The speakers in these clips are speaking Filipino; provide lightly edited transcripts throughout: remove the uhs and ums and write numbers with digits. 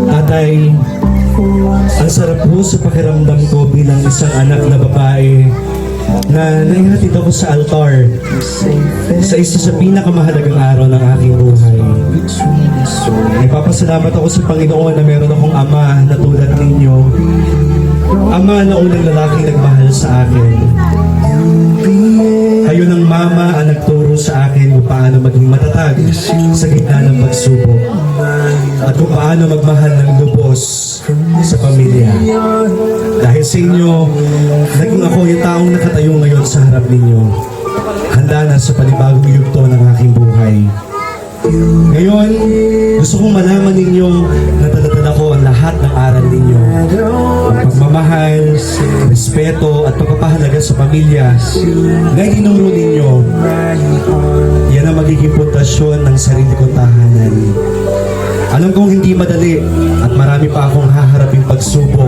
Tatay, ang sarap po sa pakiramdam ko bilang isang anak na babae na naihatid ako sa altar sa isa sa pinakamahalagang araw ng aking buhay. Nagpapasalamat ako sa Panginoon na meron akong ama na tulad ninyo. Ama na unang lalaking nagmahal sa akin. Kayo ng mama ang nagturo sa akin kung paano maging matatag sa gitna ng pagsubok at kung paano magmahal ng lubos sa pamilya. Dahil sa inyo, naging ako yung taong nakatayo ngayon sa harap ninyo. Handa na sa panibagong yugto ng aking buhay. Ngayon, gusto kong malaman ninyo na dala-dala ko ang lahat ng aral ninyo. Ang pagmamahal, respeto at pagpapahalaga sa pamilya na itinuro ninyo. Yan ang magiging pundasyon ng sarili kong tahanan. Alam kong hindi madali at marami pa akong haharaping pagsubok.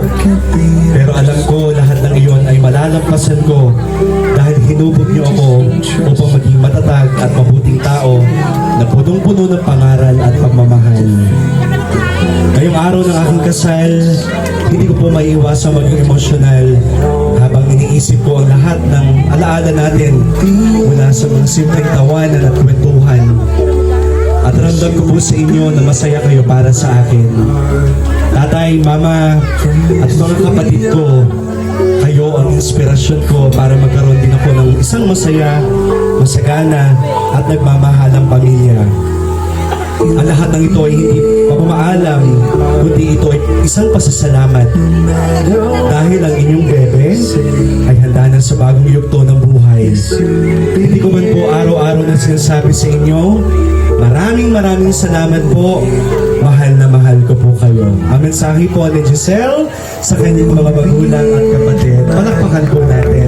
Pero alam ko lahat ng iyon ay malalampasan ko dahil hinubog niyo ako upang maging matatag at mabuting tao na punong-puno ng pangaral at pagmamahal. Ngayong araw ng aking kasal, hindi ko po maiiwasang maging emosyonal habang iniisip ko ang lahat ng alaala natin mula sa mga simpleng tawanan at kwentuhan. At ramdam ko po sa inyo na masaya kayo para sa akin. Tatay, mama, at mga kapatid ko, kayo ang inspirasyon ko para magkaroon din ako ng isang masaya, masagana, at nagmamahalang pamilya. Ang lahat ng ito ay hindi pamamaalam, kundi ito ay isang pasasalamat. Dahil ang inyong bebe ay handa na sa bagong yugto ng buhay. Hindi ko man po araw-araw na sinasabi sa inyo, maraming salamat po. Mahal na mahal ko po kayo. Ang mensahe po ni Giselle sa kanyang mga magulang at kapatid. Palakpakan po natin.